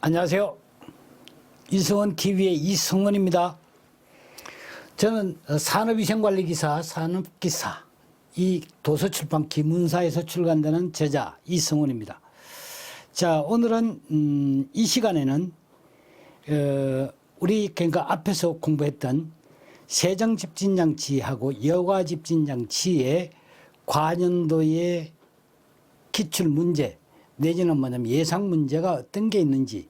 안녕하세요. 이승원 TV의 이승원입니다. 저는 산업위생관리기사, 산업기사, 이 도서출판 기문사에서 출간되는 저자 이승원입니다. 자, 오늘은 이 시간에는 우리 그러니까 앞에서 공부했던 세정집진장치하고 여과집진장치의 과년도의 기출 문제 내지는 뭐냐면 예상 문제가 어떤 게 있는지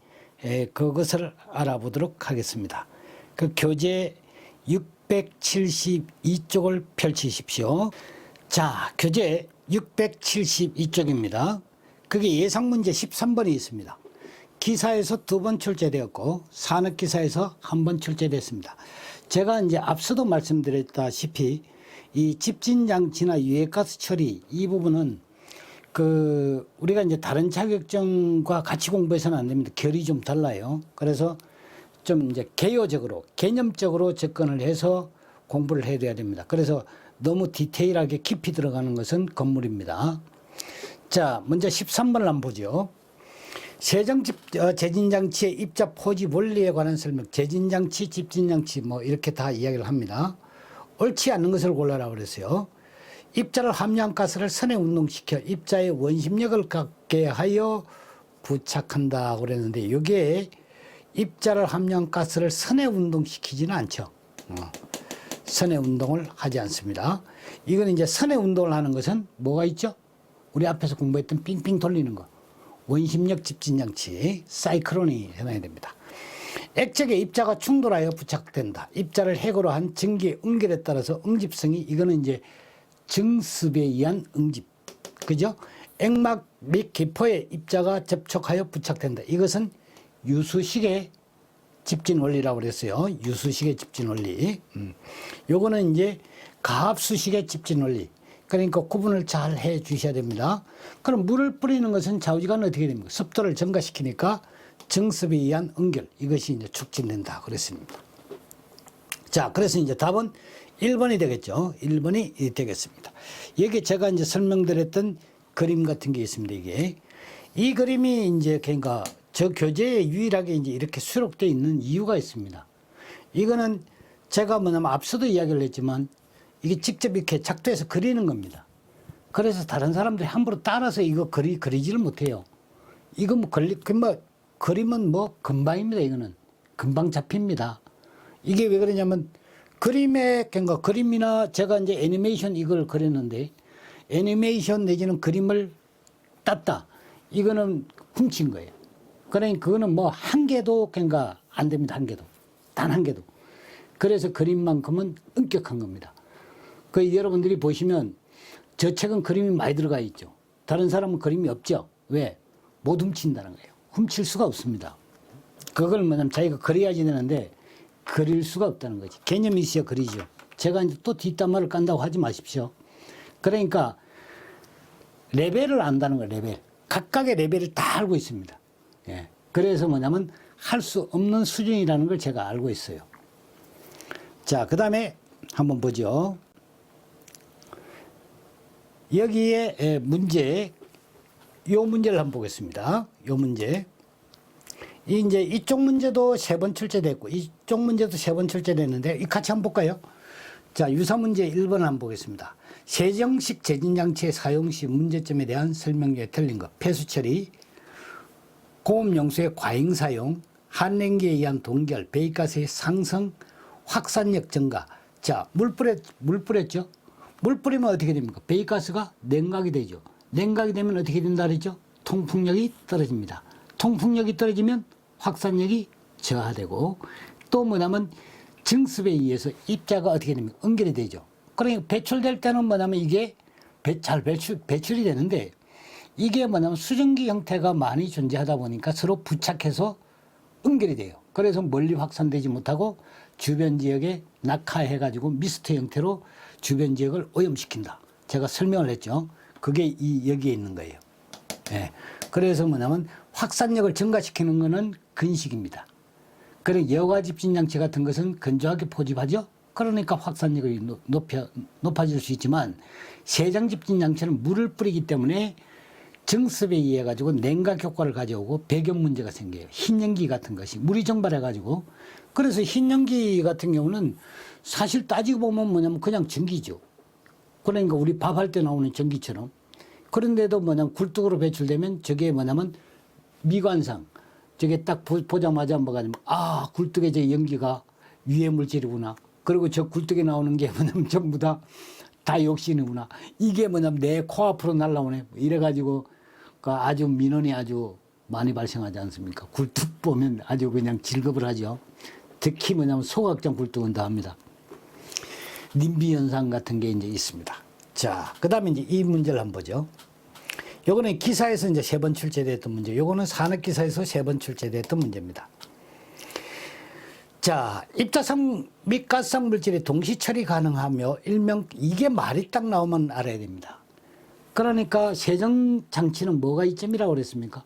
그것을 알아보도록 하겠습니다. 그 교재 672쪽을 펼치십시오. 자, 교재 672쪽입니다. 그게 예상 문제 13번이 있습니다. 기사에서 2번 출제되었고 산업기사에서 1번 출제됐습니다. 제가 이제 앞서도 말씀드렸다시피 이 집진장치나 유해가스 처리 이 부분은 우리가 이제 다른 자격증과 같이 공부해서는 안 됩니다. 결이 좀 달라요. 그래서 좀 이제 개요적으로, 개념적으로 접근을 해서 공부를 해야 됩니다. 그래서 너무 디테일하게 깊이 들어가는 것은 건물입니다. 자, 먼저 13번을 한번 보죠. 제진장치의 입자 포집 원리에 관한 설명, 제진장치, 집진장치 뭐 이렇게 다 이야기를 합니다. 옳지 않는 것을 골라라 그랬어요. 입자를 함유한 가스를 선에 운동시켜 입자의 원심력을 갖게 하여 부착한다고 그랬는데 이게 입자를 함유한 가스를 선에 운동시키지는 않죠. 선의 운동을 하지 않습니다. 이건 이제 선의 운동을 하는 것은 뭐가 있죠? 우리 앞에서 공부했던 삥삥 돌리는 거. 원심력 집진장치, 사이클론이 해당이 됩니다. 액적의 입자가 충돌하여 부착된다. 입자를 핵으로 한 전기의 응결에 따라서 응집성이 이거는 이제 증습에 의한 응집. 그죠? 액막 및 기포에 입자가 접촉하여 부착된다. 이것은 유수식의 집진 원리라고 그랬어요. 유수식의 집진 원리. 요거는 이제 가압수식의 집진 원리. 그러니까 구분을 잘 해 주셔야 됩니다. 그럼 물을 뿌리는 것은 좌우지간 어떻게 됩니까? 습도를 증가시키니까 증습에 의한 응결. 이것이 이제 촉진된다. 그랬습니다. 자, 그래서 이제 답은 1번이 되겠죠. 1번이 되겠습니다. 여기 제가 이제 설명드렸던 그림 같은 게 있습니다. 이 그림이 이제 그러니까 저 교재에 유일하게 이제 이렇게 수록되어 있는 이유가 있습니다. 이거는 제가 뭐냐면 앞서도 이야기를 했지만 이게 직접 이렇게 작도해서 그리는 겁니다. 그래서 다른 사람들이 함부로 따라서 이거 그리지를 못해요. 이거 뭐 그림은 뭐 금방입니다. 이거는 금방 잡힙니다. 이게 왜 그러냐면 그림의 그러니까 그림이나 제가 이제 애니메이션 이걸 그렸는데 애니메이션 내지는 그림을 땄다. 이거는 훔친 거예요. 그러니까 그거는 뭐 한 개도 그러니까 안 됩니다. 한 개도. 단 한 개도. 그래서 그림만큼은 엄격한 겁니다. 그 여러분들이 보시면 저 책은 그림이 많이 들어가 있죠. 다른 사람은 그림이 없죠. 왜? 못 훔친다는 거예요. 훔칠 수가 없습니다. 그걸 뭐냐면 자기가 그려야지 되는데 그릴 수가 없다는 거지. 개념이 있어야 그리죠. 제가 이제 또 뒷담화를 깐다고 하지 마십시오. 그러니까 레벨을 안다는 거예요. 레벨. 각각의 레벨을 다 알고 있습니다. 예. 그래서 뭐냐면 할 수 없는 수준이라는 걸 제가 알고 있어요. 자, 그 다음에 한번 보죠. 여기에 문제, 요 문제를 한번 보겠습니다. 요 문제. 이제 이쪽 문제도 3번 출제됐고, 이쪽 문제도 3번 출제됐는데, 같이 한번 볼까요? 자, 유사 문제 1번 한번 보겠습니다. 세정식 제진장치의 사용 시 문제점에 대한 설명에 틀린 것. 폐수 처리, 고온용수의 과잉 사용, 한냉기에 의한 동결, 배기가스의 상승, 확산력 증가. 자, 물 뿌렸죠? 물 뿌리면 어떻게 됩니까? 배기가스가 냉각이 되죠. 냉각이 되면 어떻게 된다 그랬죠? 통풍력이 떨어집니다. 통풍력이 떨어지면 확산력이 저하되고 또 뭐냐면 증습에 의해서 입자가 어떻게 됩니까? 응결이 되죠. 그러니까 배출될 때는 뭐냐면 이게 잘 배출이 되는데 이게 뭐냐면 수증기 형태가 많이 존재하다 보니까 서로 부착해서 응결이 돼요. 그래서 멀리 확산되지 못하고 주변 지역에 낙하해가지고 미스트 형태로 주변 지역을 오염시킨다. 제가 설명을 했죠. 그게 여기에 있는 거예요. 예. 그래서 뭐냐면 확산력을 증가시키는 것은 근식입니다. 그리고 여과집진장치 같은 것은 건조하게 포집하죠. 그러니까 확산력이 높아질 수 있지만 세정집진장치는 물을 뿌리기 때문에 증습에 의해 가지고 냉각 효과를 가져오고 배경 문제가 생겨요. 흰 연기 같은 것이 물이 증발해 가지고. 그래서 흰 연기 같은 경우는 사실 따지고 보면 뭐냐면 그냥 전기죠. 그러니까 우리 밥할 때 나오는 전기처럼. 그런데도 뭐냐면 굴뚝으로 배출되면 저게 뭐냐면 미관상 저게 딱 보자마자 뭐가 냐면 아 굴뚝에 저 연기가 유해 물질이구나. 그리고 저 굴뚝에 나오는 게 뭐냐면 전부 다 다이옥신이구나. 이게 뭐냐면 내 코앞으로 날라오네. 이래가지고 아주 민원이 아주 많이 발생하지 않습니까? 굴뚝 보면 아주 그냥 질겁을 하죠. 특히 뭐냐면 소각장 굴뚝은 다 합니다. 님비 현상 같은 게 이제 있습니다. 자, 그 다음에 이제 이 문제를 한번 보죠. 요거는 기사에서 이제 3번 출제됐던 문제. 요거는 산업기사에서 3번 출제됐던 문제입니다. 자, 입자성 및 가스성 물질이 동시 처리 가능하며 일명 이게 말이 딱 나오면 알아야 됩니다. 그러니까 세정 장치는 뭐가 이점이라고 그랬습니까?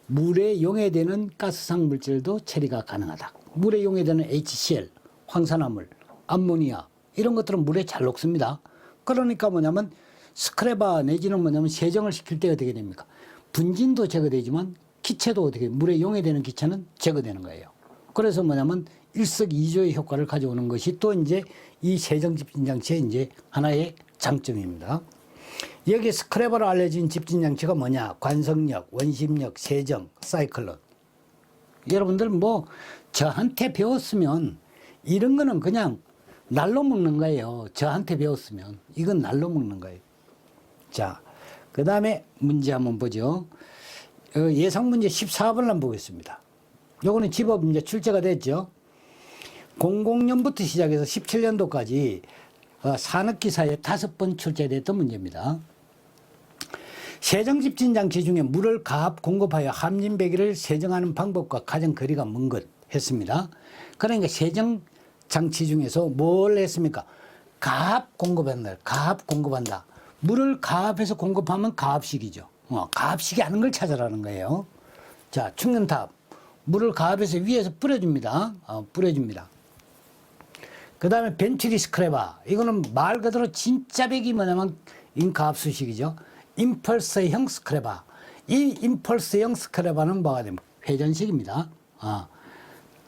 물에 용해되는 가스성 물질도 처리가 가능하다. 물에 용해되는 HCl, 황산화물, 암모니아 이런 것들은 물에 잘 녹습니다. 그러니까 뭐냐면 스크래버 내지는 뭐냐면 세정을 시킬 때 어떻게 됩니까? 분진도 제거되지만 기체도 어떻게 물에 용해되는 기체는 제거되는 거예요. 그래서 뭐냐면 일석이조의 효과를 가져오는 것이 또 이제 이 세정 집진 장치의 이제 하나의 장점입니다. 여기 스크래버로 알려진 집진 장치가 뭐냐? 관성력, 원심력, 세정, 사이클론. 여러분들 뭐 저한테 배웠으면 이런 거는 그냥 날로 먹는 거예요. 저한테 배웠으면 이건 날로 먹는 거예요. 자, 그 다음에 문제 한번 보죠. 예상 문제 14번을 한번 보겠습니다. 요거는 집업 이제 출제가 됐죠. 00년부터 시작해서 17년도까지 산업기사에 5번 출제됐던 문제입니다. 세정 집진 장치 중에 물을 가압 공급하여 함진배기를 세정하는 방법과 가장 거리가 먼 것 했습니다. 그러니까 세정 장치 중에서 뭘 했습니까? 가압 공급한다. 가압 공급한다. 물을 가압해서 공급하면 가압식이죠. 가압식이 아는 걸 찾아라는 거예요. 자, 충전탑. 물을 가압해서 위에서 뿌려줍니다. 뿌려줍니다. 그 다음에 벤츄리 스크래버. 이거는 말 그대로 진짜 배기 뭐냐면 가압수식이죠. 임펄스형 스크래버. 이 임펄스형 스크래버는 뭐가 됩니까? 회전식입니다.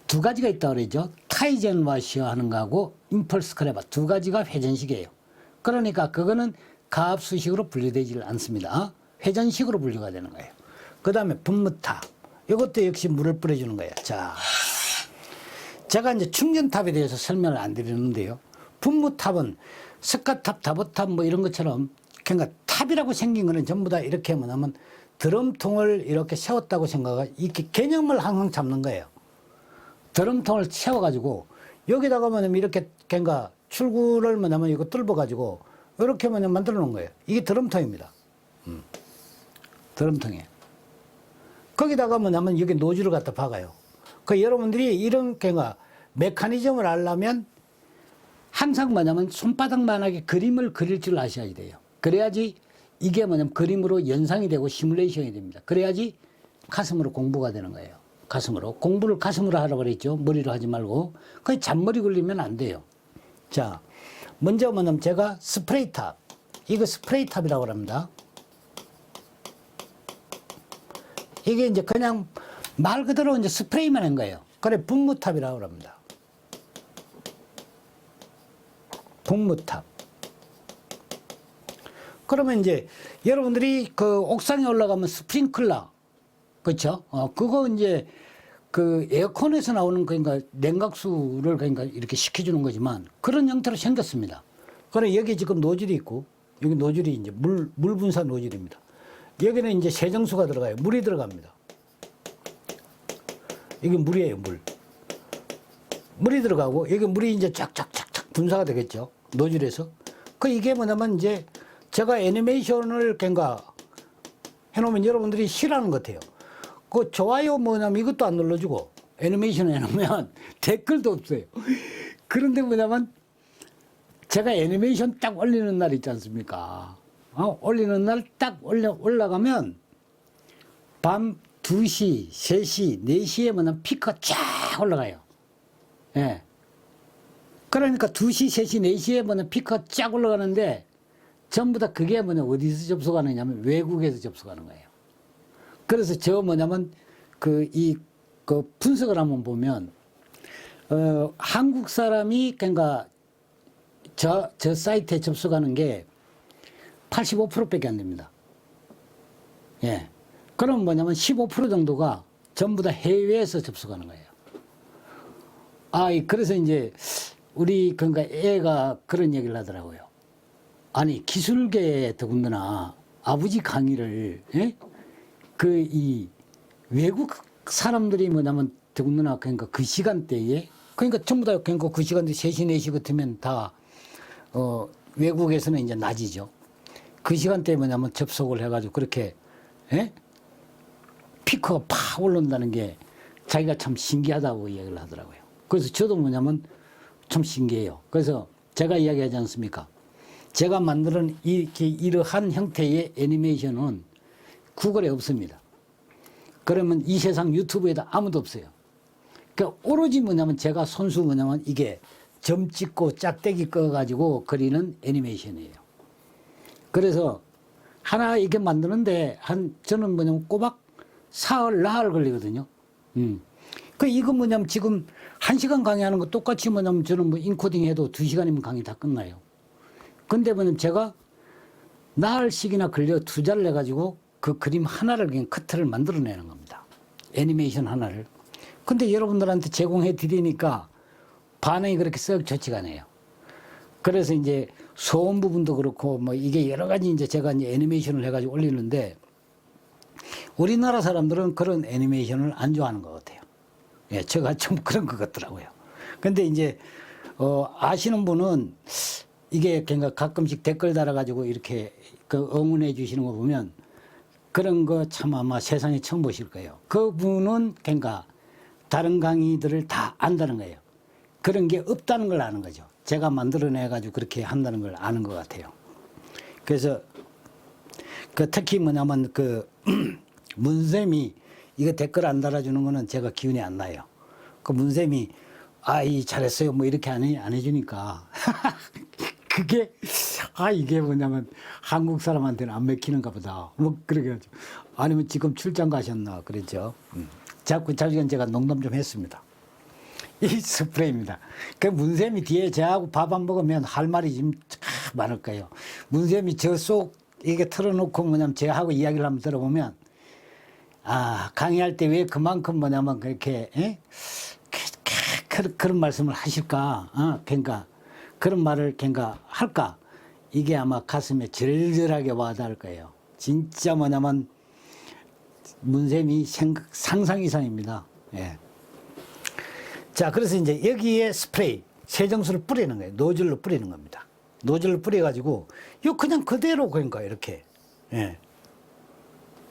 두 가지가 있다고 그러죠. 타이젠 와시어 하는 거하고 임펄스 스크래버 두 가지가 회전식이에요. 그러니까 그거는 가압수식으로 분류되지 않습니다. 회전식으로 분류가 되는 거예요. 그 다음에 분무탑. 이것도 역시 물을 뿌려주는 거예요. 자, 제가 이제 충전탑에 대해서 설명을 안 드리는데요. 분무탑은 스카탑, 다보탑 뭐 이런 것처럼 그러니까 탑이라고 생긴 거는 전부 다 이렇게 뭐냐면 드럼통을 이렇게 세웠다고 생각하고 이렇게 개념을 항상 잡는 거예요. 드럼통을 세워가지고 여기다가 뭐냐면 이렇게 그러니까 출구를 뭐냐면 이거 뚫어가지고 이렇게 뭐냐면 만들어 놓은 거예요. 이게 드럼통입니다. 드럼통이에요. 거기다가 뭐냐면 여기 노즐을 갖다 박아요. 그 여러분들이 이런 그러니까 메커니즘을 알려면 항상 뭐냐면 손바닥만하게 그림을 그릴 줄 아셔야 돼요. 그래야지 이게 뭐냐면 그림으로 연상이 되고 시뮬레이션이 됩니다. 그래야지 가슴으로 공부가 되는 거예요. 가슴으로. 공부를 가슴으로 하라고 그랬죠. 머리로 하지 말고. 그게 잔머리 굴리면 안 돼요. 자, 먼저 뭐냐면 제가 스프레이탑. 이거 스프레이탑이라고 합니다. 이게 이제 그냥 말 그대로 이제 스프레이만 한 거예요. 그래, 분무탑이라고 합니다. 분무탑. 그러면 이제 여러분들이 그 옥상에 올라가면 스프링클러. 그렇죠? 그거 이제 그 에어컨에서 나오는 그러니까 냉각수를 그러니까 이렇게 식혀주는 거지만 그런 형태로 생겼습니다. 그래, 여기 지금 노즐이 있고 여기 노즐이 이제 물 분사 노즐입니다. 여기는 이제 세정수가 들어가요. 물이 들어갑니다. 이게 물이에요, 물. 물이 들어가고 여기 물이 이제 쫙쫙쫙쫙 분사가 되겠죠. 노즐에서. 그 이게 뭐냐면 이제 제가 애니메이션을 그러니까 해놓으면 여러분들이 싫어하는 것 같아요. 그 좋아요 뭐냐면 이것도 안 눌러주고 애니메이션 해놓으면 댓글도 없어요. 그런데 뭐냐면 제가 애니메이션 딱 올리는 날 있지 않습니까? 올리는 날 딱 올라가면 밤 2시, 3시, 4시에 뭐냐면 피크가 쫙 올라가요. 예. 그러니까 2시, 3시, 4시에 뭐냐면 피크가 쫙 올라가는데 전부 다 그게 뭐냐 어디서 접속하느냐면 외국에서 접속하는 거예요. 그래서 저 뭐냐면 그 분석을 한번 보면 한국 사람이 그러니까 저 사이트에 접속하는 게 85%밖에 안 됩니다. 예. 그럼 뭐냐면 15% 정도가 전부 다 해외에서 접속하는 거예요. 그래서 이제 우리 그러니까 애가 그런 얘기를 하더라고요. 아니 기술계에 더군다나 아버지 강의를 이 외국 사람들이 뭐냐면 더군다나 그러니까 그 시간대에 그러니까 전부 다 그러니까 그 시간대 3시 4시 같으면 다 외국에서는 이제 낮이죠. 그 시간대에 뭐냐면 접속을 해가지고 그렇게 피크가 팍 올라온다는 게 자기가 참 신기하다고 이야기를 하더라고요. 그래서 저도 뭐냐면 참 신기해요. 그래서 제가 이야기하지 않습니까? 제가 만드는 이러한 형태의 애니메이션은 구글에 없습니다. 그러면 이 세상 유튜브에도 아무도 없어요. 그러니까 오로지 뭐냐면 제가 손수 뭐냐면 이게 점 찍고 짝대기 꺼가지고 그리는 애니메이션이에요. 그래서 하나 이렇게 만드는데 저는 뭐냐면 꼬박 사흘, 나흘 걸리거든요. 이거 뭐냐면 지금 1시간 강의하는 거 똑같이 뭐냐면 저는 뭐 인코딩 해도 2시간이면 강의 다 끝나요. 근데 뭐냐면 제가 나흘씩이나 걸려 투자를 해가지고 그 그림 하나를 그냥 커트를 만들어내는 겁니다. 애니메이션 하나를. 근데 여러분들한테 제공해 드리니까 반응이 그렇게 썩 좋지가 않아요. 그래서 이제 소음 부분도 그렇고 뭐 이게 여러 가지 이제 제가 이제 애니메이션을 해가지고 올리는데 우리나라 사람들은 그런 애니메이션을 안 좋아하는 것 같아요. 예, 제가 좀 그런 것 같더라고요. 근데 이제, 아시는 분은 이게 그러니까 가끔씩 댓글 달아가지고 이렇게 그 응원해 주시는 거 보면 그런 거 참 아마 세상에 처음 보실 거예요. 그분은 그러니까 다른 강의들을 다 안다는 거예요. 그런 게 없다는 걸 아는 거죠. 제가 만들어내가지고 그렇게 한다는 걸 아는 것 같아요. 그래서 특히 뭐냐면 문쌤이 이거 댓글 안 달아주는 거는 제가 기운이 안 나요. 그 문쌤이 잘했어요 뭐 이렇게 안 해주니까 그게 이게 뭐냐면 한국 사람한테는 안 먹히는가 보다 뭐 그렇게 하죠. 아니면 지금 출장 가셨나 그랬죠. 자꾸 제가 농담 좀 했습니다. 이 스프레이입니다. 그 문쌤이 뒤에 저하고 밥 안 먹으면 할 말이 좀 많을 거예요. 문쌤이 저 속 이게 틀어놓고 뭐냐면 저하고 이야기를 한번 들어보면 강의할 때 왜 그만큼 뭐냐면 그렇게 그런 말씀을 하실까? 그러니까 그런 말을 그러니까 할까? 이게 아마 가슴에 절절하게 와닿을 거예요. 진짜 뭐냐면 문쌤이 상상 이상입니다. 예. 자, 그래서 이제 여기에 스프레이, 세정수를 뿌리는 거예요. 노즐로 뿌리는 겁니다. 노즐로 뿌려가지고, 이거 그냥 그대로 그러니까 이렇게. 예.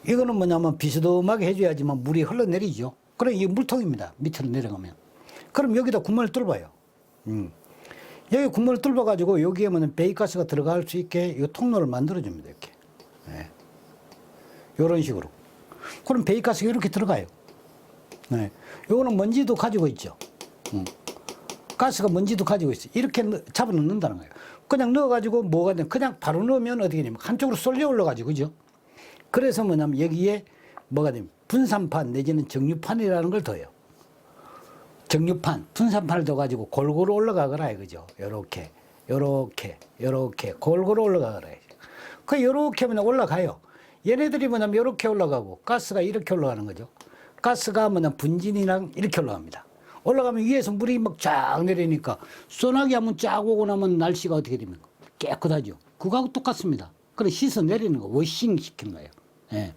이거는 뭐냐면 비스듬하게 해줘야지만 물이 흘러내리죠. 그럼 이게 물통입니다. 밑으로 내려가면. 그럼 여기다 구멍을 뚫어요. 여기 구멍을 뚫어가지고 여기에 뭐냐면 배기가스가 들어갈 수 있게 이 통로를 만들어줍니다. 이렇게. 예. 이런 식으로. 그럼 배기가스가 이렇게 들어가요. 네. 요거는 먼지도 가지고 있죠. 가스가 먼지도 가지고 있어요. 이렇게 잡아 넣는다는 거예요. 그냥 넣어가지고 뭐가 돼? 그냥 바로 넣으면 어떻게 되냐면 한쪽으로 쏠려 올라가지고, 그죠? 그래서 뭐냐면 여기에 뭐가 되냐면 분산판 내지는 정유판이라는 걸 둬요. 정유판, 분산판을 둬가지고 골고루 올라가거라, 그죠? 요렇게, 요렇게, 요렇게, 골고루 올라가거라. 요렇게 하면 올라가요. 얘네들이 뭐냐면 요렇게 올라가고 가스가 이렇게 올라가는 거죠. 가스가 뭐냐면 분진이랑 이렇게 올라갑니다. 올라가면 위에서 물이 막 쫙 내리니까 소나기 한번 쫙 오고 나면 날씨가 어떻게 됩니까? 깨끗하죠. 그거하고 똑같습니다. 그래 씻어 내리는 거, 워싱 시키는 거예요. 예.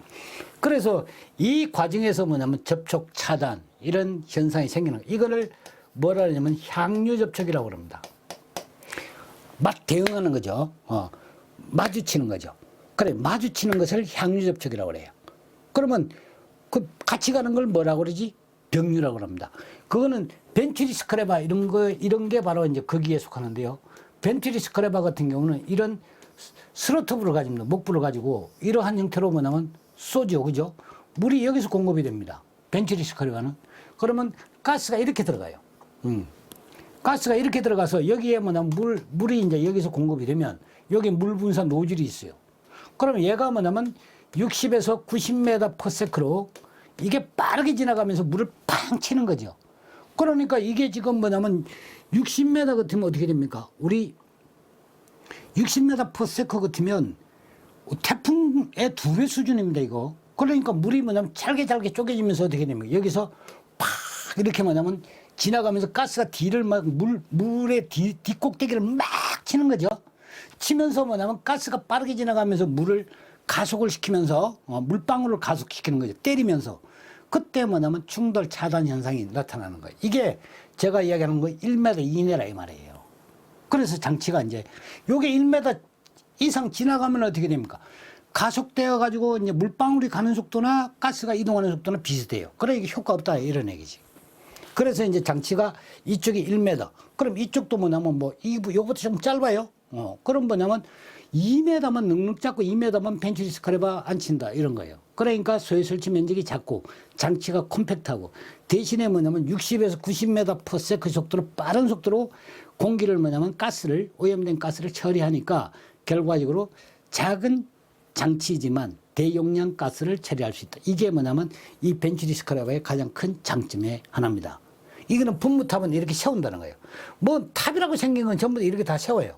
그래서 이 과정에서 뭐냐면 접촉 차단 이런 현상이 생기는 거예요. 이거를 뭐라 하냐면 향유 접촉이라고 그럽니다. 막 대응하는 거죠. 마주치는 거죠. 그래 마주치는 것을 향유 접촉이라고 그래요. 그러면 그 같이 가는 걸 뭐라고 그러지? 병류라고 합니다. 그거는 벤츄리 스크래바 이런 게 바로 이제 거기에 속하는데요. 벤츄리 스크래바 같은 경우는 이런 스로트브를 가집니다. 목불을 가지고 이러한 형태로 뭐냐면 쏘죠, 그죠? 물이 여기서 공급이 됩니다. 벤츄리 스크래바는. 그러면 가스가 이렇게 들어가요. 가스가 이렇게 들어가서 여기에 뭐냐면 물이 이제 여기서 공급이 되면 여기 물 분사 노즐이 있어요. 그러면 얘가 뭐냐면 60에서 90m/s로 이게 빠르게 지나가면서 물을 팡 치는 거죠. 그러니까 이게 지금 뭐냐면 60m 같으면 어떻게 됩니까? 우리 60m/s 같으면 태풍의 2배 수준입니다, 이거. 그러니까 물이 뭐냐면 잘게 쪼개지면서 어떻게 됩니까? 여기서 팍 이렇게 뭐냐면 지나가면서 가스가 뒤를 막 물의 뒷꼭대기를 막 치는 거죠. 치면서 뭐냐면 가스가 빠르게 지나가면서 물을 가속을 시키면서 물방울을 가속시키는 거죠. 때리면서. 그때 뭐냐면 충돌 차단 현상이 나타나는 거예요. 이게 제가 이야기하는 거 1m 이내라 이 말이에요. 그래서 장치가 이제 요게 1m 이상 지나가면 어떻게 됩니까? 가속되어 가지고 이제 물방울이 가는 속도나 가스가 이동하는 속도는 비슷해요. 그래 이게 효과 없다 이런 얘기지. 그래서 이제 장치가 이쪽이 1m. 그럼 이쪽도 뭐냐면 뭐 요것도 좀 짧아요. 그럼 뭐냐면 2m만 넉넉 잡고 2m만 벤츄리 스크래버 안 친다 이런 거예요. 그러니까 소요 설치 면적이 작고 장치가 컴팩트하고 대신에 뭐냐면 60에서 90m/s 속도로 빠른 속도로 공기를 뭐냐면 가스를 오염된 가스를 처리하니까 결과적으로 작은 장치지만 대용량 가스를 처리할 수 있다. 이게 뭐냐면 이 벤츄리 스크래버의 가장 큰 장점의 하나입니다. 이거는 분무탑은 이렇게 세운다는 거예요. 뭐 탑이라고 생긴 건 전부 이렇게 다 세워요.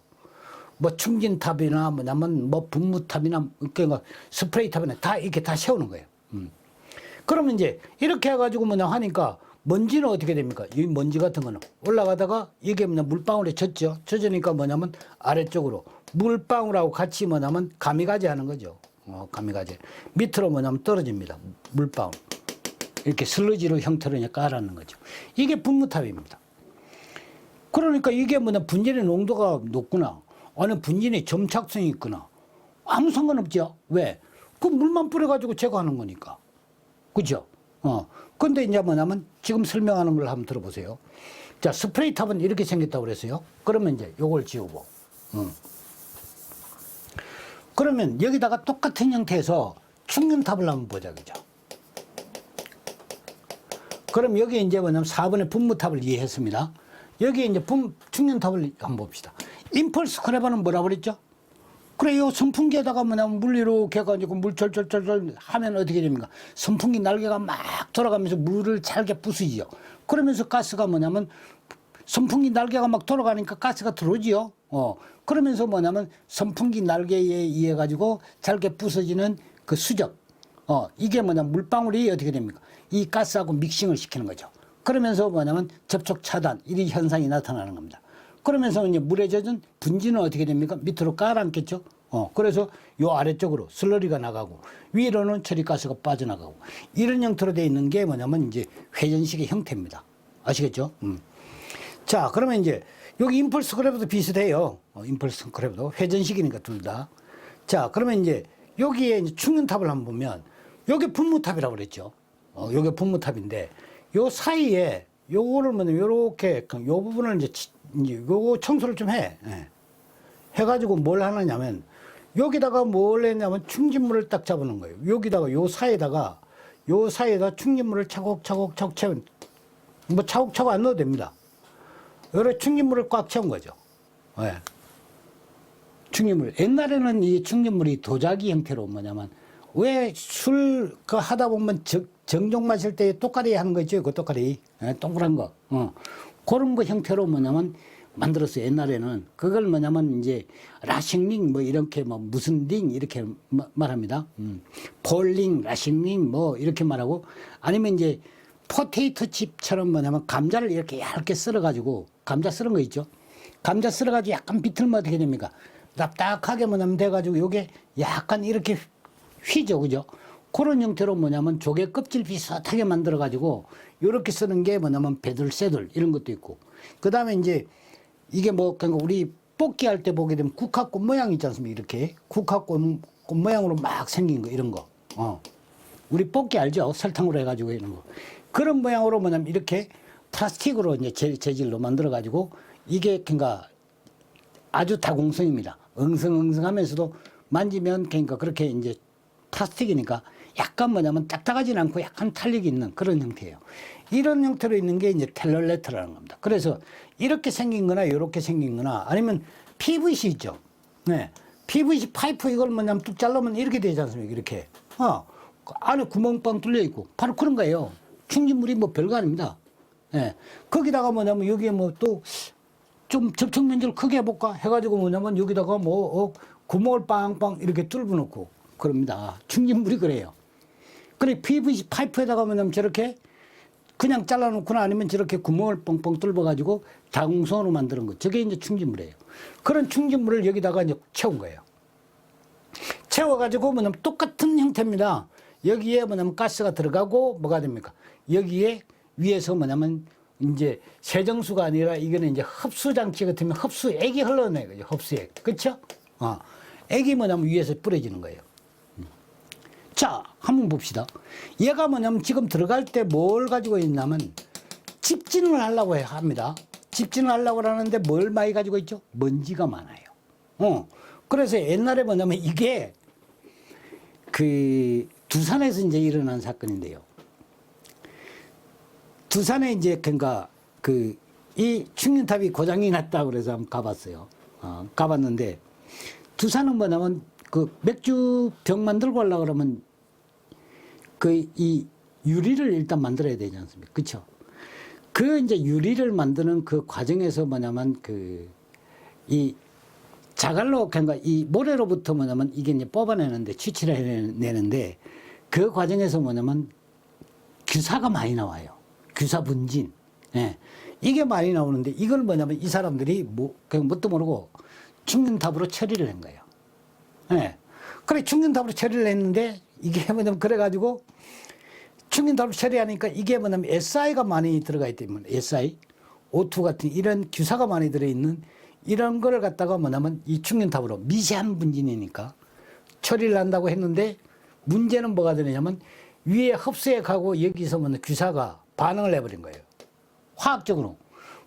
뭐 충진탑이나 뭐냐면 뭐 분무탑이나 그러니까 스프레이탑이나 다 이렇게 다 세우는 거예요. 그러면 이제 이렇게 해가지고 뭐냐 하니까 먼지는 어떻게 됩니까? 이 먼지 같은 거는 올라가다가 이게 뭐냐 물방울에 젖죠. 젖으니까 뭐냐면 아래쪽으로 물방울하고 같이 뭐냐면 가미가제 하는 거죠. 가미가제. 밑으로 뭐냐면 떨어집니다. 물방울. 이렇게 슬러지로 형태로 깔아놓는 거죠. 이게 분무탑입니다. 그러니까 이게 뭐냐 분진의 농도가 높구나. 아니 분진의 점착성이 있구나. 아무 상관없죠. 왜? 그 물만 뿌려가지고 제거하는 거니까. 그죠? 근데 이제 뭐냐면 지금 설명하는 걸 한번 들어보세요. 자, 스프레이 탑은 이렇게 생겼다고 그랬어요. 그러면 이제 요걸 지우고. 그러면 여기다가 똑같은 형태에서 충전탑을 한번 보자. 그죠? 그럼 여기 이제 뭐냐면 4번의 분무탑을 이해했습니다. 여기 이제 충전탑을 한번 봅시다. 임펄스 스크래버는 뭐라고 그랬죠? 그래요. 선풍기에다가 뭐냐면 물 이렇게 해가지고 물 절절절절 하면 어떻게 됩니까? 선풍기 날개가 막 돌아가면서 물을 잘게 부수지요. 그러면서 가스가 뭐냐면 선풍기 날개가 막 돌아가니까 가스가 들어오지요. 그러면서 뭐냐면 선풍기 날개에 의해 가지고 잘게 부서지는 그 수적. 이게 뭐냐면 물방울이 어떻게 됩니까? 이 가스하고 믹싱을 시키는 거죠. 그러면서 뭐냐면 접촉 차단, 이 현상이 나타나는 겁니다. 그러면서 이제 물에 젖은 분진은 어떻게 됩니까? 밑으로 깔아앉겠죠. 그래서 요 아래쪽으로 슬러리가 나가고 위로는 처리가스가 빠져나가고 이런 형태로 되어 있는 게 뭐냐면 이제 회전식의 형태입니다. 아시겠죠? 자, 그러면 이제 여기 임펄스 스크래버도 비슷해요. 임펄스 스크래버도 회전식이니까 둘 다. 자, 그러면 이제 여기에 이제 충전탑을 한번 보면 여기 분무탑이라고 그랬죠. 요게 분무탑인데 요 사이에 요거를 뭐냐면 요렇게 요 부분을 이제 요거 청소를 좀 해. 해가지고 뭘 하느냐면 여기다가 뭘 했냐면 충진물을 딱 잡아놓은 거예요. 여기다가 요 사이에다 충진물을 차곡차곡 채운 뭐 차곡차곡 안 넣어도 됩니다. 여러 충진물을 꽉 채운 거죠. 충진물. 옛날에는 이 충진물이 도자기 형태로 뭐냐면 왜 술 그 하다 보면 정종 마실 때 똑가리 하는 거 있죠? 그 똑가리. 동그란 거. 그런 거 형태로 뭐냐면 만들었어요. 옛날에는. 그걸 뭐냐면 이제 라싱링 뭐 이렇게 뭐 무슨 링 이렇게 말합니다. 폴링, 라싱링 뭐 이렇게 말하고 아니면 이제 포테이토 칩처럼 뭐냐면 감자를 이렇게 얇게 썰어가지고 감자 썰은 거 있죠? 감자 썰어가지고 약간 비틀면 어떻게 됩니까? 납작하게 뭐냐면 돼가지고 요게 약간 이렇게 휘죠. 그죠? 그런 형태로 뭐냐면 조개 껍질 비슷하게 만들어가지고 요렇게 쓰는 게 뭐냐면 배들새들 이런 것도 있고 그 다음에 이제 이게 뭐 그러니까 우리 뽑기 할 때 보게 되면 국화꽃 모양 있지 않습니까? 이렇게 국화꽃 모양으로 막 생긴 거 이런 거. 우리 뽑기 알죠? 설탕으로 해가지고 이런 거. 그런 모양으로 뭐냐면 이렇게 플라스틱으로 이제 재질로 만들어가지고 이게 그러니까 아주 다공성입니다. 엉성엉성하면서도 만지면 그러니까 그렇게 이제 플라스틱이니까 약간 뭐냐면 딱딱하진 않고 약간 탄력이 있는 그런 형태예요. 이런 형태로 있는 게 이제 텔러레터라는 겁니다. 그래서 이렇게 생긴 거나 이렇게 생긴 거나 아니면 PVC 있죠. 네. PVC 파이프 이걸 뭐냐면 뚝 자르면 이렇게 되지 않습니까? 이렇게. 그 안에 구멍 빵 뚫려 있고 바로 그런 거예요. 충진물이 뭐 별거 아닙니다. 예. 거기다가 뭐냐면 여기에 뭐 또 좀 접촉 면적을 크게 해볼까 해가지고 뭐냐면 여기다가 뭐 구멍을 빵빵 이렇게 뚫어 놓고 그럽니다. 충진물이 그래요. 그래 PVC 파이프에다가 뭐냐면 저렇게 그냥 잘라놓거나 아니면 저렇게 구멍을 뻥뻥 뚫어가지고 자궁선으로 만드는 거. 저게 이제 충진물이에요. 그런 충진물을 여기다가 이제 채운 거예요. 채워가지고 뭐냐면 똑같은 형태입니다. 여기에 뭐냐면 가스가 들어가고 뭐가 됩니까? 여기에 위에서 뭐냐면 이제 세정수가 아니라 이거는 이제 흡수장치 같으면 흡수액이 흘러내요. 거죠. 흡수액. 그쵸? 액이 뭐냐면 위에서 뿌려지는 거예요. 자, 한번 봅시다. 얘가 뭐냐면 지금 들어갈 때 뭘 가지고 있냐면 집진을 하려고 합니다. 집진을 하려고 하는데 뭘 많이 가지고 있죠? 먼지가 많아요. 그래서 옛날에 뭐냐면 이게 그 두산에서 이제 일어난 사건인데요. 두산에 이제 그러니까 그 이 충전탑이 고장이 났다 그래서 한번 가봤어요. 가봤는데 두산은 뭐냐면 그 맥주 병 만들고 하려고 그러면 그 이 유리를 일단 만들어야 되지 않습니까? 그쵸? 그 이제 유리를 만드는 그 과정에서 뭐냐면 그 이 자갈로 그러니까 이 모래로부터 뭐냐면 이게 이제 뽑아내는데 취치를 해내는데 그 과정에서 뭐냐면 규사가 많이 나와요. 규사 분진. 예. 이게 많이 나오는데 이걸 뭐냐면 이 사람들이 뭐 그냥 뭣도 모르고 충전탑으로 처리를 한 거예요. 예. 그래 충전탑으로 처리를 했는데 이게 뭐냐면 그래가지고 충전탑으로 처리하니까 이게 뭐냐면 SI가 많이 들어가 있기 때문에 SI, O2 같은 이런 규사가 많이 들어있는 이런 거를 갖다가 뭐냐면 이 충전탑으로 미세한 분진이니까 처리를 한다고 했는데 문제는 뭐가 되냐면 위에 흡수액하고 여기서 뭐냐 규사가 반응을 해버린 거예요. 화학적으로.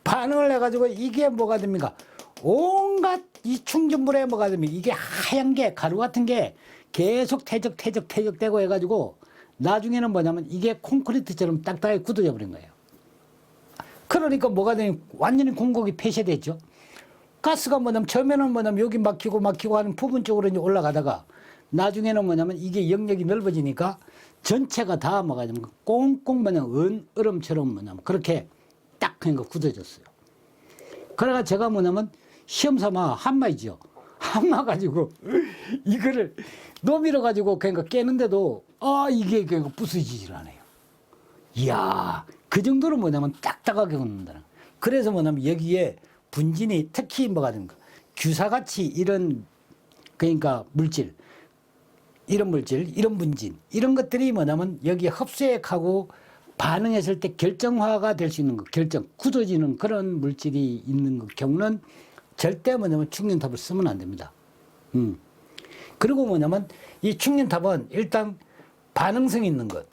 반응을 해가지고 이게 뭐가 됩니까? 온갖 이 충전물에 뭐가 됩니까? 이게 하얀 게 가루 같은 게 계속 퇴적되고 해가지고 나중에는 뭐냐면 이게 콘크리트처럼 딱딱하게 굳어져 버린 거예요. 그러니까 뭐가 되냐 완전히 공곡이 폐쇄됐죠. 가스가 뭐냐면 처음에는 뭐냐면 여기 막히고 하는 부분 쪽으로 이제 올라가다가 나중에는 뭐냐면 이게 영역이 넓어지니까 전체가 다 뭐가 되냐면 꽁꽁 뭐냐면 얼음처럼 뭐냐면 그렇게 딱 그러니까 굳어졌어요. 그래가 제가 뭐냐면 시험 삼아 한마이죠. 한마 가지고 이거를 노밀어 가지고 그러니까 깨는데도 이게 그러니까 부서지질 않아요. 이야 그 정도로 뭐냐면 딱딱하게 굽는다. 그래서 뭐냐면 여기에 분진이 특히 뭐가 됩니까? 규사같이 이런 그러니까 물질 이런 분진 이런 것들이 뭐냐면 여기 흡수액하고 반응했을 때 결정화가 될 수 있는 거 굳어지는 그런 물질이 있는 경우는 절대 뭐냐면 충전탑을 쓰면 안 됩니다. 그리고 뭐냐면 이 충전탑은 일단 반응성이 있는 것.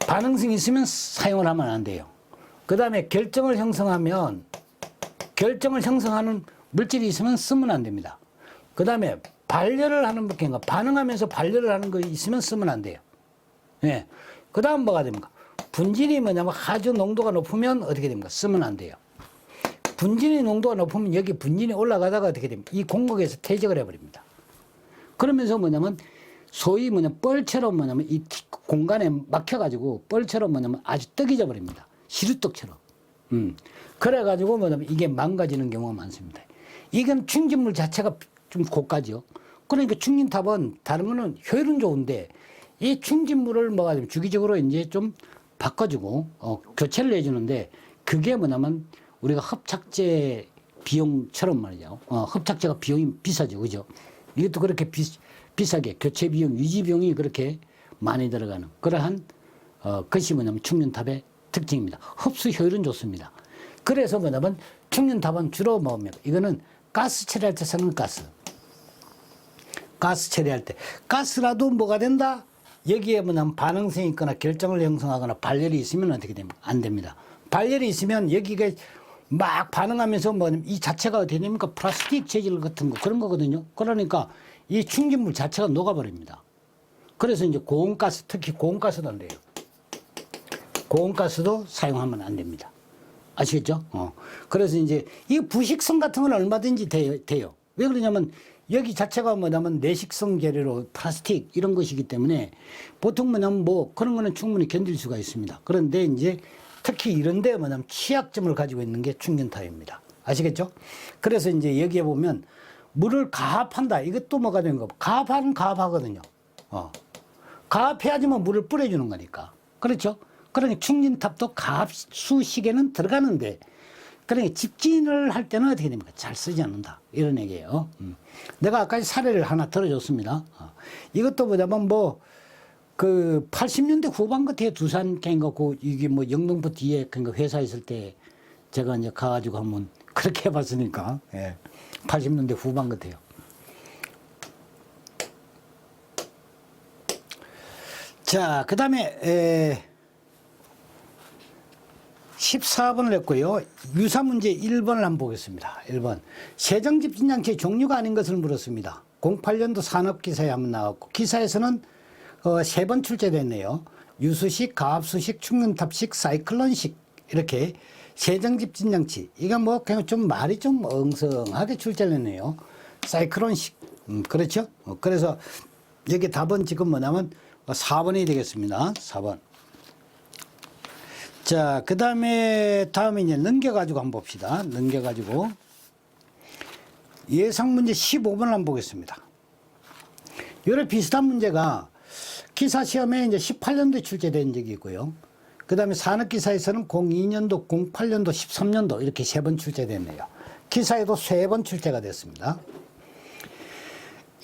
반응성이 있으면 사용을 하면 안 돼요. 그 다음에 결정을 형성하는 물질이 있으면 쓰면 안 됩니다. 그 다음에 발열을 하는 그러니까 반응하면서 발열을 하는 거 있으면 쓰면 안 돼요. 예. 그 다음 뭐가 됩니까? 분진이 뭐냐면 아주 농도가 높으면 어떻게 됩니까? 쓰면 안 돼요. 분진의 농도가 높으면 여기 분진이 올라가다가 어떻게 됩니까? 이 공극에서 퇴적을 해버립니다. 그러면서 뭐냐면 소위 뻘처럼 뭐냐면 이 공간에 막혀가지고 뻘처럼 뭐냐면 아주 떡이져 버립니다. 시루떡처럼. 그래가지고 뭐냐면 이게 망가지는 경우가 많습니다. 이건 충진물 자체가 좀 고가죠. 그러니까 충진탑은 다른 거는 효율은 좋은데 이 충진물을 뭐가 되면 주기적으로 이제 좀 바꿔주고 교체를 해주는데 그게 뭐냐면 우리가 합착제 비용처럼 말이죠. 합착제가 비용이 비싸죠, 그죠? 이것도 그렇게 비싸게 교체 비용, 유지 비용이 그렇게 많이 들어가는 그러한 것이 뭐냐면 충전탑의 특징입니다. 흡수 효율은 좋습니다. 그래서 뭐냐면 충전탑은 주로 뭡니까? 이거는 가스 처리할 때 쓰는 가스. 가스 처리할 때 가스라도 뭐가 된다? 여기에 뭐냐면 반응성이 있거나 결정을 형성하거나 발열이 있으면 어떻게 됩니까? 안 됩니다. 발열이 있으면 여기가 막 반응하면서 뭐냐면 이 자체가 어떻게 됩니까? 플라스틱 재질 같은 거 그런 거거든요. 그러니까 이 충진물 자체가 녹아버립니다. 그래서 이제 고온가스, 특히 고온가스도 안 돼요. 고온가스도 사용하면 안 됩니다. 아시겠죠? 그래서 이제 이 부식성 같은 건 얼마든지 돼요. 왜 그러냐면 여기 자체가 뭐냐면 내식성 재료로 플라스틱 이런 것이기 때문에 보통 뭐냐면 뭐 그런 거는 충분히 견딜 수가 있습니다. 그런데 이제 특히 이런 데 뭐냐면 취약점을 가지고 있는 게 충전탑입니다. 아시겠죠? 그래서 이제 여기에 보면 물을 가압한다. 이것도 뭐가 되는 거. 가압하는 가압하거든요. 가압해야지만 물을 뿌려주는 거니까. 그렇죠? 그러니 충전탑도 가압수식에는 들어가는데, 그러니까 집진을 할 때는 어떻게 됩니까? 잘 쓰지 않는다. 이런 얘기예요. 내가 아까 사례를 하나 들어줬습니다. 이것도 뭐냐면 그 80년대 후반 같아요. 두산 갱갖고 이게 뭐 영등포 뒤에 그러니까 회사 있을 때 제가 이제 가가지고 한번 그렇게 해봤으니까. 예. 80년대 후반 같아요. 자, 그 다음에 14번을 했고요. 유사 문제 1번을 한번 보겠습니다. 1번. 세정집진장치의 종류가 아닌 것을 물었습니다. 08년도 산업기사에 한번 나왔고, 기사에서는 3번 출제됐네요. 유수식, 가압수식, 충전탑식, 사이클론식, 이렇게 세정집진장치. 이거 뭐 그냥 좀 말이 좀 엉성하게 출제를 했네요. 사이클론식. 그렇죠? 그래서 여기 답은 지금 뭐냐면 4번이 되겠습니다. 4번. 자, 그 다음에 이제 넘겨가지고 한번 봅시다. 넘겨가지고. 예상문제 15번을 한번 보겠습니다. 요런 비슷한 문제가 기사 시험에 이제 18년도에 출제된 적이 있고요. 그 다음에 산업기사에서는 02년도, 08년도, 13년도 이렇게 3번 출제됐네요. 기사에도 3번 출제가 됐습니다.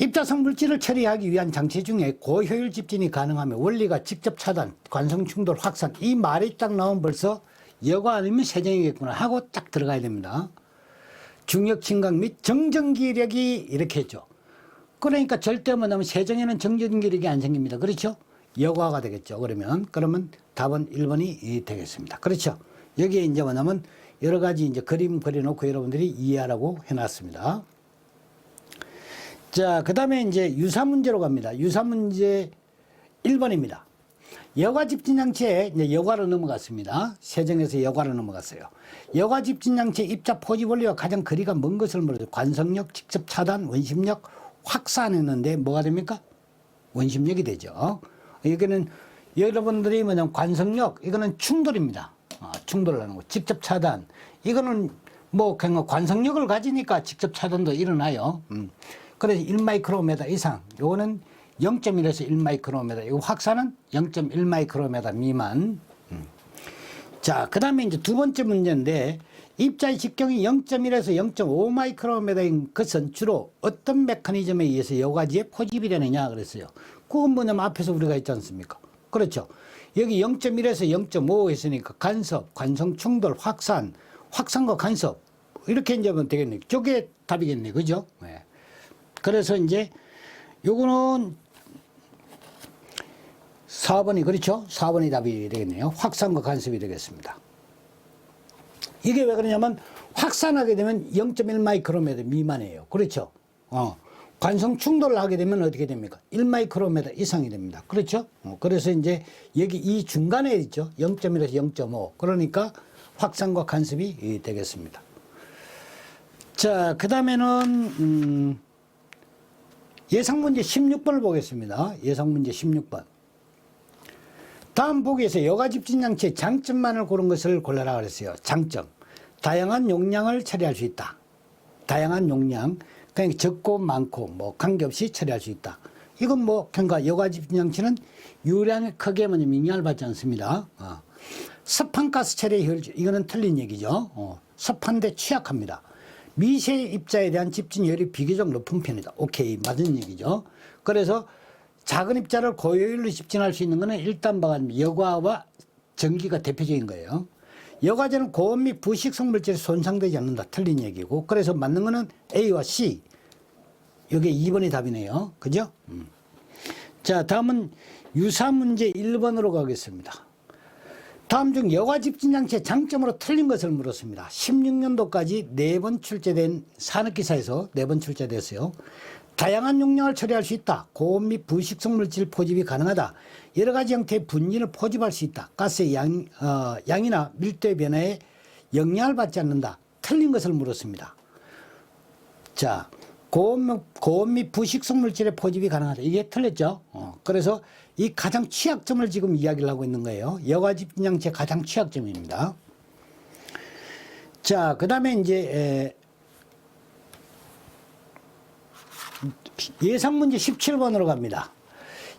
입자성 물질을 처리하기 위한 장치 중에 고효율 집진이 가능하며 원리가 직접 차단, 관성 충돌, 확산, 이 말이 딱 나오면 벌써 여과 아니면 세정이겠구나 하고 딱 들어가야 됩니다. 중력 침각 및 정전기력이 이렇게 했죠. 그러니까 절대 뭐냐면 세정에는 정전기력이 안 생깁니다. 그렇죠? 여과가 되겠죠. 그러면 답은 1번이 되겠습니다. 그렇죠? 여기에 이제 뭐냐면 여러 가지 이제 그림 그려놓고 여러분들이 이해하라고 해놨습니다. 자, 그 다음에 이제 유사 문제로 갑니다. 유사 문제 1번입니다. 여과 집진장치에 이제 여과로 넘어갔습니다. 세정에서 여과로 넘어갔어요. 여과 집진장치의 입자 포집 원리와 가장 거리가 먼 것을 물어요. 관성력, 직접 차단, 원심력, 확산했는데 뭐가 됩니까? 원심력이 되죠. 여기는 여러분들이 뭐냐면 관성력, 이거는 충돌입니다. 충돌을 하는 거. 직접 차단, 이거는 뭐 그냥 관성력을 가지니까 직접 차단도 일어나요. 그래서 1마이크로메다 이상, 요거는 0.1에서 1마이크로메다, 이거 확산은 0.1마이크로메다 미만. 자, 그 다음에 이제 두 번째 문제인데, 입자의 직경이 0.1에서 0.5마이크로메다인 것은 주로 어떤 메커니즘에 의해서 여과지에 포집이 되느냐 그랬어요. 그건 뭐냐면 앞에서 우리가 했지 않습니까? 그렇죠. 여기 0.1에서 0.5 했으니까 간섭, 관성 충돌, 확산, 확산과 간섭, 이렇게 이제 하면 되겠네. 저게 답이겠네. 그죠? 네. 그래서 이제 요거는 4번이 그렇죠? 4번이 답이 되겠네요. 확산과 간섭이 되겠습니다. 이게 왜 그러냐면 확산하게 되면 0.1 마이크로메터 미만이에요. 그렇죠? 관성 충돌을 하게 되면 어떻게 됩니까? 1 마이크로메터 이상이 됩니다. 그렇죠? 그래서 이제 여기 이 중간에 있죠. 0.1에서 0.5. 그러니까 확산과 간섭이 되겠습니다. 자, 그 다음에는 예상문제 16번을 보겠습니다. 예상문제 16번. 다음 보기에서 여과집진장치의 장점만을 고른 것을 골라라 그랬어요. 장점. 다양한 용량을 처리할 수 있다. 다양한 용량. 그러니까 적고 많고 뭐 관계없이 처리할 수 있다. 이건 뭐 그러니까 여과집진장치는 유량의 크기에 영향을 받지 않습니다. 습한가스 처리 효율, 이거는 틀린 얘기죠. 습한데 취약합니다. 미세 입자에 대한 집진율이 비교적 높은 편이다. 오케이, 맞은 얘기죠. 그래서 작은 입자를 고효율로 집진할 수 있는 것은 일단 여과와 전기가 대표적인 거예요. 여과제는 고온 및 부식성 물질이 손상되지 않는다. 틀린 얘기고. 그래서 맞는 거는 A와 C. 이게 2번이 답이네요. 그죠? 자, 다음은 유사 문제 1번으로 가겠습니다. 다음 중 여과 집진장치의 장점으로 틀린 것을 물었습니다. 16년도까지 4번 출제된 산업기사에서 4번 출제됐어요. 다양한 용량을 처리할 수 있다. 고온 및 부식성 물질 포집이 가능하다. 여러 가지 형태의 분진을 포집할 수 있다. 가스의 양이나 밀도의 변화에 영향을 받지 않는다. 틀린 것을 물었습니다. 자, 고온 및 부식성 물질의 포집이 가능하다. 이게 틀렸죠. 그래서 이 가장 취약점을 지금 이야기를 하고 있는 거예요. 여과집진장치의 가장 취약점입니다. 자, 그 다음에 이제 예상문제 17번으로 갑니다.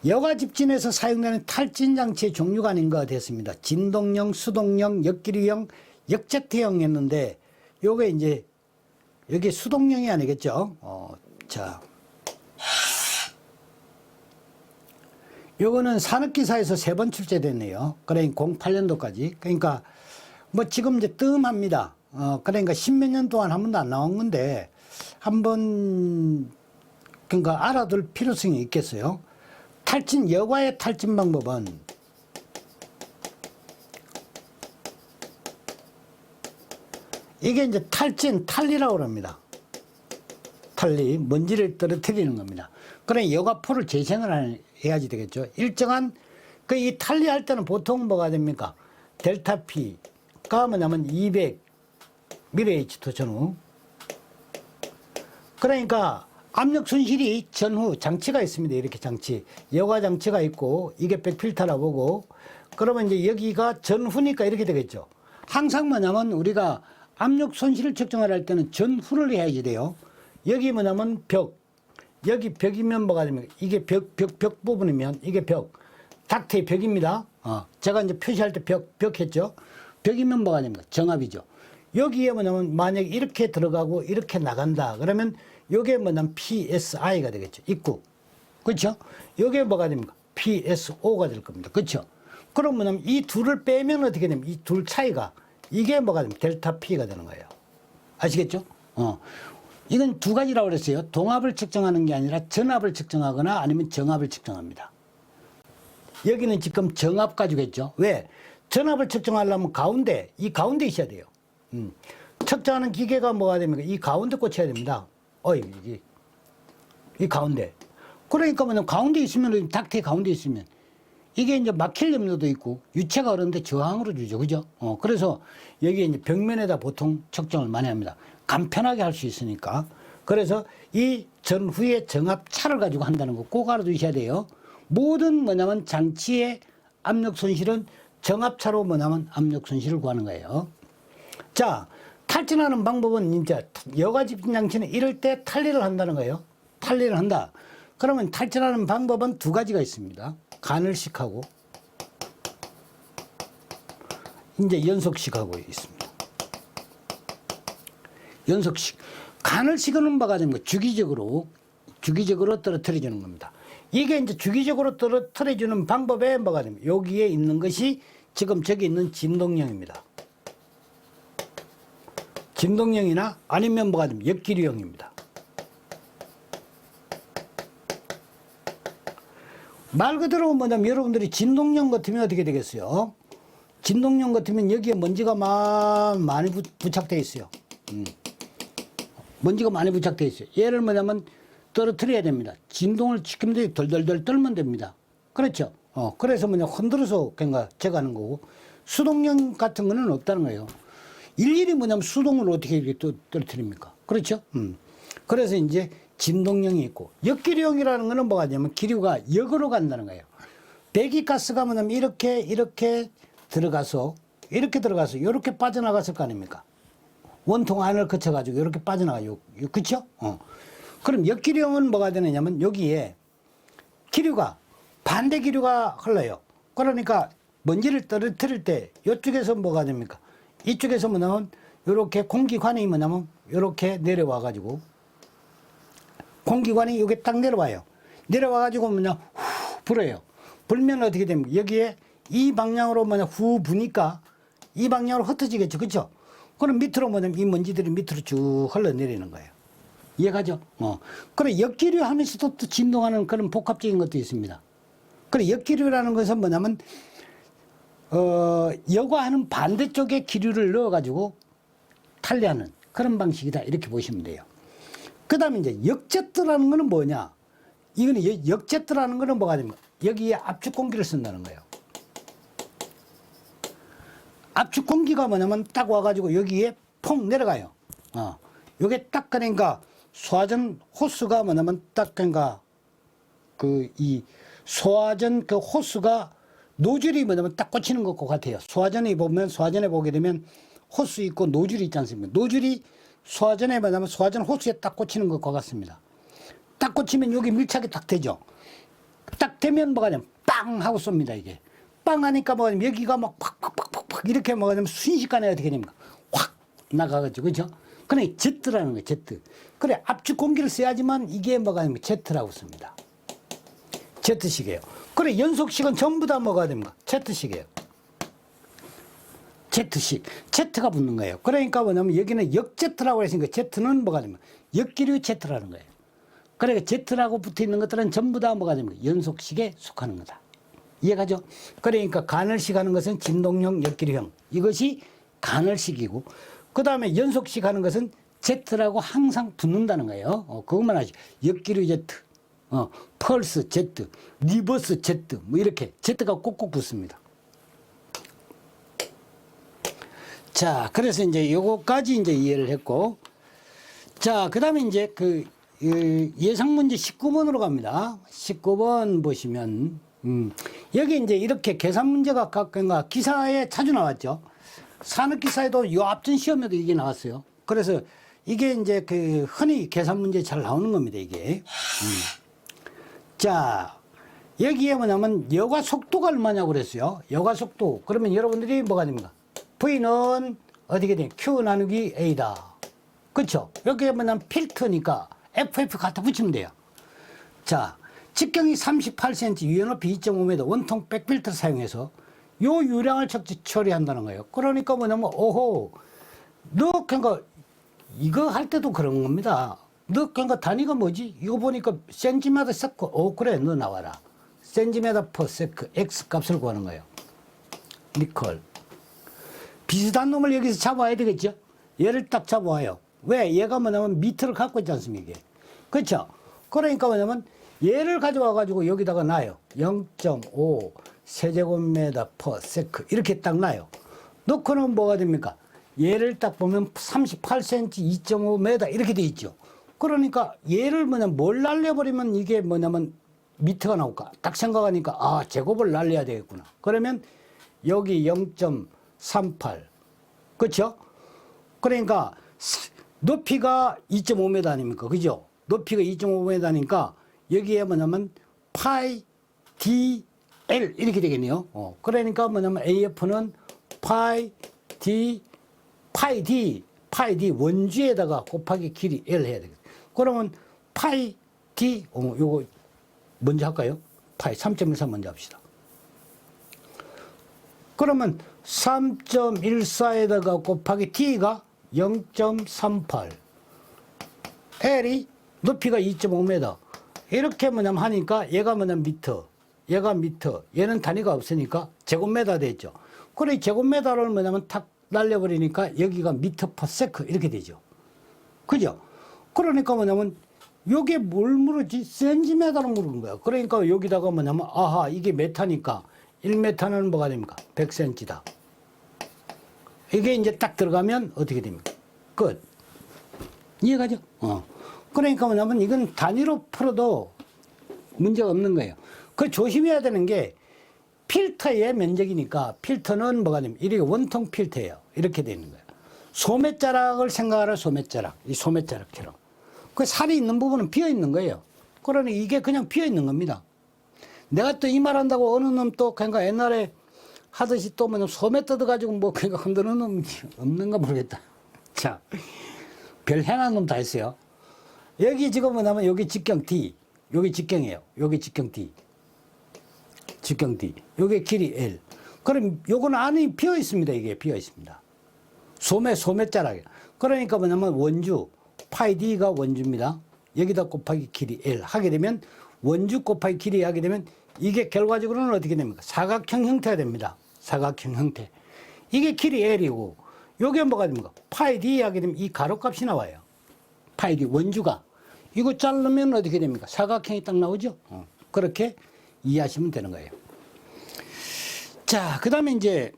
여과집진에서 사용되는 탈진장치의 종류가 아닌 것 됐습니다. 진동형, 수동형, 역기류형, 역제트형이었는데 요게 이제 여기 수동형이 아니겠죠. 자, 요거는 산업기사에서 3번 출제됐네요. 그러니까 08년도까지. 그러니까 뭐 지금 이제 뜸합니다. 그러니까 10몇 년 동안 한 번도 안 나온 건데 한번 그러니까 알아둘 필요성이 있겠어요. 탈진, 여과의 탈진 방법은 이게 이제 탈진, 탈리라고 합니다. 탈리, 먼지를 떨어뜨리는 겁니다. 그래 여과포를 재생을 해야지 되겠죠. 일정한 그 이 탈리할 때는 보통 뭐가 됩니까? 델타 P가 뭐냐면 200 mH 전후. 그러니까 압력 손실이 전후 장치가 있습니다. 이렇게 장치. 여과 장치가 있고 이게 백필터라 보고 그러면 이제 여기가 전후니까 이렇게 되겠죠. 항상 뭐냐면 우리가 압력 손실을 측정을 할 때는 전후를 해야지 돼요. 여기 뭐냐면 벽. 여기 벽이면 뭐가 됩니까? 이게 벽 부분이면 이게 벽. 닥터의 벽입니다. 제가 이제 표시할 때 벽 했죠. 벽이면 뭐가 됩니까? 정압이죠. 여기에 뭐냐면 만약에 이렇게 들어가고 이렇게 나간다. 그러면 요게 뭐냐면 PSI가 되겠죠. 입구. 그렇죠? 요게 뭐가 됩니까? PSO가 될 겁니다. 그렇죠? 그럼 뭐냐면 이 둘을 빼면 어떻게 됩니까? 이 둘 차이가 이게 뭐가 됩니까? 델타 P가 되는 거예요. 아시겠죠? 이건 두 가지라고 그랬어요. 동압을 측정하는 게 아니라 전압을 측정하거나 아니면 정압을 측정합니다. 여기는 지금 정압 가지고 했죠. 왜? 전압을 측정하려면 가운데, 이 가운데 있어야 돼요. 측정하는 기계가 뭐가 됩니까? 이 가운데 꽂혀야 됩니다. 이 가운데. 그러니까 뭐냐면 가운데 있으면, 닥터의 가운데 있으면 이게 이제 막힐 염려도 있고 유체가 그런데 저항으로 주죠. 그죠? 그래서 여기에 이제 벽면에다 보통 측정을 많이 합니다. 간편하게 할 수 있으니까. 그래서 이 전후의 정압 차를 가지고 한다는 거 꼭 알아두셔야 돼요. 모든 뭐냐면 장치의 압력 손실은 정압차로 뭐냐면 압력 손실을 구하는 거예요. 자, 탈진하는 방법은 이제 여과집진 장치는 이럴 때 탈리를 한다는 거예요. 탈리를 한다. 그러면 탈진하는 방법은 두 가지가 있습니다. 가늘식하고 이제 연속식하고 있습니다. 연속식. 가늘식은 뭐가 됩니까? 주기적으로 떨어뜨려주는 겁니다. 이게 이제 주기적으로 떨어뜨려주는 방법에 뭐가 됩니까? 여기에 있는 것이 지금 저기 있는 진동형입니다. 진동형이나 아니면 뭐가 됩니까? 역기류형입니다. 말 그대로 뭐냐면 여러분들이 진동형 같으면 어떻게 되겠어요? 진동형 같으면 여기에 먼지가 많이 부착되어 있어요. 먼지가 많이 부착되어 있어요. 얘를 뭐냐면 떨어뜨려야 됩니다. 진동을 시키면 덜덜덜 떨면 됩니다. 그렇죠? 그래서 흔들어서 그러니까 제거하는 거고 수동형 같은 거는 없다는 거예요. 일일이 뭐냐면 수동을 어떻게 떨어뜨립니까? 그렇죠? 그래서 이제 진동형이 있고 역기류형이라는 거는 뭐가 되냐면 기류가 역으로 간다는 거예요. 배기가스가 뭐냐면 이렇게 들어가서 이렇게 빠져나갔을 거 아닙니까? 원통 안을 거쳐가지고 이렇게 빠져나가요. 그쵸? 그럼 역기류형은 뭐가 되느냐면 여기에 기류가 반대 기류가 흘러요. 그러니까 먼지를 떨어뜨릴 때 이쪽에서 뭐가 됩니까? 이쪽에서 뭐냐면 이렇게 공기관이 뭐냐면 이렇게 내려와가지고 공기관이 여기 딱 내려와요. 내려와가지고 뭐냐 후 불어요. 불면 어떻게 됩니까? 여기에 이 방향으로 뭐냐 후 부니까 이 방향으로 흩어지겠죠. 그렇죠? 그럼 밑으로 뭐냐면 이 먼지들이 밑으로 쭉 흘러내리는 거예요. 이해가죠? 그래 역기류 하면서도 또 진동하는 그런 복합적인 것도 있습니다. 그래 역기류라는 것은 뭐냐면 여과하는 반대쪽에 기류를 넣어가지고 탈리하는 그런 방식이다. 이렇게 보시면 돼요. 그 다음에 이제 역제트라는 거는 뭐냐? 이거는 역제트라는 거는 뭐가 됩니까? 여기에 압축 공기를 쓴다는 거예요. 압축 공기가 뭐냐면 딱 와가지고 여기에 퐁 내려가요. 요게 딱 그러니까 소화전 호수가 뭐냐면 딱 그러니까 그 이 소화전 그 호수가 노즐이 뭐냐면 딱 꽂히는 것과 같아요. 소화전에 보게 되면 호수 있고 노즐이 있지 않습니까? 노즐이 소화전에 뭐냐면 소화전 호수에 딱 꽂히는 것과 같습니다. 딱 꽂히면 여기 밀착이 딱 되죠. 딱 되면 뭐가 되냐면 빵 하고 쏩니다. 이게 빵 하니까 뭐가 되냐면 여기가 막 팍팍팍팍 이렇게 뭐가 되냐면 순식간에 어떻게 됩니까? 확 나가가지고 그죠? 그래 제트라는 거예요. 제트. 그래 압축 공기를 써야지만 이게 뭐가 되냐면 제트라고 씁니다. 제트식이에요. 그래 연속식은 전부 다 뭐가 됩니까? 제트식이에요. 제트식. 제트가 붙는 거예요. 그러니까 뭐냐면 여기는 역제트라고 했으니까 제트는 뭐가 되면 역기류 제트라는 거예요. 그러니까 제트라고 붙어 있는 것들은 전부 다 뭐가 됩니까? 연속식에 속하는 거다. 이해가죠? 그러니까 간헐식 하는 것은 진동형, 역기류형. 이것이 간헐식이고, 그 다음에 연속식 하는 것은 Z라고 항상 붙는다는 거예요. 그것만 하죠. 역기류 Z, 펄스 Z, 리버스 Z, 뭐 이렇게 Z가 꼭꼭 붙습니다. 자, 그래서 이제 요거까지 이제 이해를 했고, 자, 그 다음에 이제 그 예상문제 19번으로 갑니다. 19번 보시면, 여기 이제 이렇게 계산 문제가 각각 기사에 자주 나왔죠. 산업기사에도 요 앞전 시험에도 이게 나왔어요. 그래서 이게 이제 그 흔히 계산 문제 잘 나오는 겁니다, 이게. 자, 여기에 뭐냐면 여과 속도가 얼마냐고 그랬어요. 여과 속도. 그러면 여러분들이 뭐가 됩니까? V는 어디게 돼? Q 나누기 A다. 그렇죠? 여기에 뭐냐면 필터니까 FF 갖다 붙이면 돼요. 자, 직경이 38cm, 유연높이 2.5m, 원통 백필터를 사용해서 요 유량을 처리한다는 거예요. 그러니까 뭐냐면, 오호, 너, 그러니까, 이거 할 때도 그런 겁니다. 너, 그러니까 단위가 뭐지? 이거 보니까 센티미터 세크, 그래, 너 나와라. 센티미터 퍼 세크, X 값을 구하는 거예요. 니콜. 비슷한 놈을 여기서 잡아야 되겠죠? 얘를 딱 잡아와요. 왜? 얘가 뭐냐면 미터를 갖고 있지 않습니까? 이게. 그렇죠? 그러니까 뭐냐면, 얘를 가져와가지고 여기다가 놔요. 0.5 세제곱미터 퍼 세크. 이렇게 딱 놔요. 놓고는 뭐가 됩니까? 얘를 딱 보면 38cm, 2.5m 이렇게 돼 있죠. 그러니까 얘를 뭐냐면 뭘 날려버리면 이게 뭐냐면 미터가 나올까? 딱 생각하니까 아, 제곱을 날려야 되겠구나. 그러면 여기 0.38. 그렇죠? 그러니까 높이가 2.5m 아닙니까? 그죠? 높이가 2.5m니까 여기에 뭐냐면 파이 D L 이렇게 되겠네요. 그러니까 뭐냐면 AF는 파이 D 원주에다가 곱하기 길이 L 해야 되겠다. 그러면 파이 D 요거 먼저 할까요? 파이 3.14 먼저 합시다. 그러면 3.14에다가 곱하기 T가 0.38 L이 높이가 2.5m 이렇게 뭐냐면 하니까 얘가 뭐냐면 미터, 얘가 미터, 얘는 단위가 없으니까 제곱미터 되죠. 그래 제곱미터를 뭐냐면 탁 날려버리니까 여기가 미터 퍼 세크 이렇게 되죠. 그죠? 그러니까 뭐냐면 요게 뭘 물었지? 센티미터로 물은 거야. 그러니까 여기다가 뭐냐면 아하 이게 메타니까 1m는 뭐가 됩니까? 100cm다. 이게 이제 딱 들어가면 어떻게 됩니까? 끝. 이해가죠? 그러니까 뭐냐면 이건 단위로 풀어도 문제가 없는 거예요. 그 조심해야 되는 게 필터의 면적이니까 필터는 뭐가 되면 이게 원통 필터예요. 이렇게 되는 거예요. 소매자락을 생각하라 소매자락. 이 소매자락처럼. 그 살이 있는 부분은 비어 있는 거예요. 그러니 이게 그냥 비어 있는 겁니다. 내가 또 이 말 한다고 어느 놈 또 그러니까 옛날에 하듯이 또 뭐냐 소매 뜯어가지고 뭐 그러니까 흔드는 놈 없는가 모르겠다. 자, 별 해난 놈 다 있어요. 여기 지금 뭐냐면 여기 직경 D, 여기 직경이에요. 여기 직경 D, 직경 D, 여기 길이 L. 그럼 요거는 안이 비어 있습니다. 이게 비어 있습니다. 소매자락이에요. 그러니까 뭐냐면 원주 파이 D가 원주입니다. 여기다 곱하기 길이 L 하게 되면 원주 곱하기 길이 하게 되면 이게 결과적으로는 어떻게 됩니까? 사각형 형태가 됩니다. 사각형 형태. 이게 길이 L이고 요게 뭐가 됩니까? 파이 D 하게 되면 이 가로값이 나와요. 파이 D 원주가. 이거 자르면 어떻게 됩니까? 사각형이 딱 나오죠? 그렇게 이해하시면 되는 거예요. 자, 그 다음에 이제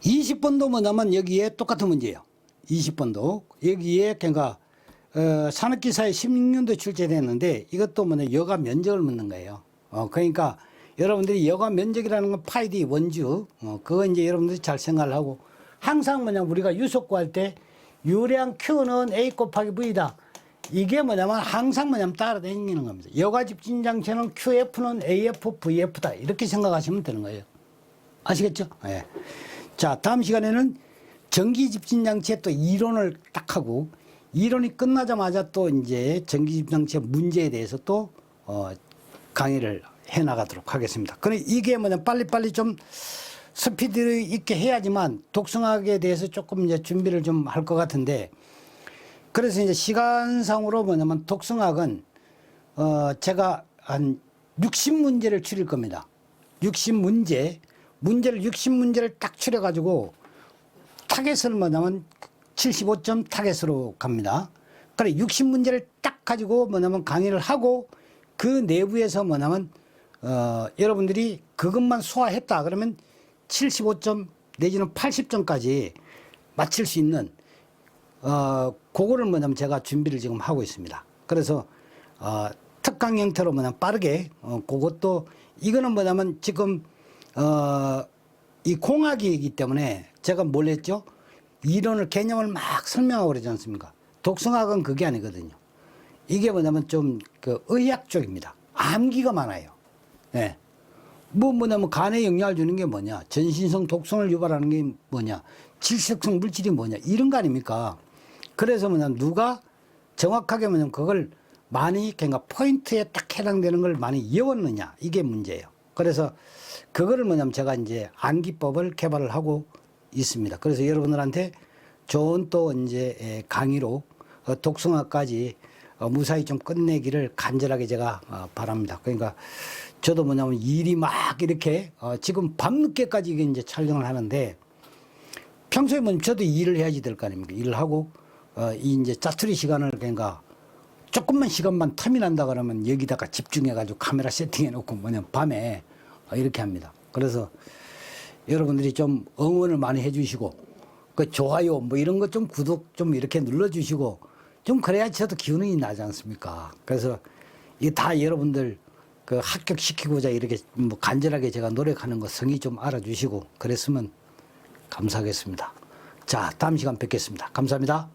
20번도 뭐냐면 여기에 똑같은 문제예요. 20번도. 여기에 그러니까 산업기사에 16년도 출제됐는데 이것도 뭐냐 여가 면적을 묻는 거예요. 그러니까 여러분들이 여가 면적이라는 건 파이디 원주 그거 이제 여러분들이 잘 생각을 하고 항상 뭐냐 우리가 유속 구할 때 유량 Q는 A 곱하기 V다. 이게 뭐냐면 항상 뭐냐면 따라다니는 겁니다. 여가 집진 장치는 QF는 AF, VF다. 이렇게 생각하시면 되는 거예요. 아시겠죠? 예. 자, 다음 시간에는 전기 집진 장치의 또 이론을 딱 하고 이론이 끝나자마자 또 이제 전기 집진 장치의 문제에 대해서 또 강의를 해 나가도록 하겠습니다. 그럼 이게 뭐냐 빨리빨리 좀 스피드 있게 해야지만 독성학에 대해서 조금 이제 준비를 좀 할 것 같은데 그래서 이제 시간상으로 뭐냐면 독성학은 제가 한 60문제를 추릴 겁니다. 60문제를 60문제를 딱 추려 가지고 타겟을 뭐냐면 75점 타겟으로 갑니다. 그래 60문제를 딱 가지고 뭐냐면 강의를 하고 그 내부에서 뭐냐면 여러분들이 그것만 소화했다 그러면 75점 내지는 80점까지 맞출 수 있는 그거를 뭐냐면 제가 준비를 지금 하고 있습니다. 그래서 특강 형태로 뭐냐면 빠르게 그것도 이거는 뭐냐면 지금 이 공학이기 때문에 제가 뭘 했죠? 이론을 개념을 막 설명하고 그러지 않습니까? 독성학은 그게 아니거든요. 이게 뭐냐면 좀 그 의학 쪽입니다. 암기가 많아요. 예. 뭐냐면 간에 영향을 주는 게 뭐냐? 전신성 독성을 유발하는 게 뭐냐? 질식성 물질이 뭐냐? 이런 거 아닙니까? 그래서 뭐냐면 누가 정확하게 뭐냐면 그걸 많이 그러니까 포인트에 딱 해당되는 걸 많이 외웠느냐? 이게 문제예요. 그래서 그거를 뭐냐면 제가 이제 암기법을 개발을 하고 있습니다. 그래서 여러분들한테 좋은 또 이제 강의로 독성학까지 무사히 좀 끝내기를 간절하게 제가 바랍니다. 그러니까 저도 뭐냐면 일이 막 이렇게 지금 밤늦게까지 이제 촬영을 하는데 평소에 뭐 저도 일을 해야지 될 거 아닙니까? 일을 하고 이 이제 짜투리 시간을 그러니까 조금만 시간만 텀이 난다 그러면 여기다가 집중해가지고 카메라 세팅해 놓고 뭐냐면 밤에 이렇게 합니다. 그래서 여러분들이 좀 응원을 많이 해주시고 그 좋아요 뭐 이런 것 좀 구독 좀 이렇게 눌러주시고 좀 그래야 저도 기운이 나지 않습니까? 그래서 이게 다 여러분들 그 합격시키고자 이렇게 뭐 간절하게 제가 노력하는 거 성의 좀 알아주시고 그랬으면 감사하겠습니다. 자, 다음 시간 뵙겠습니다. 감사합니다.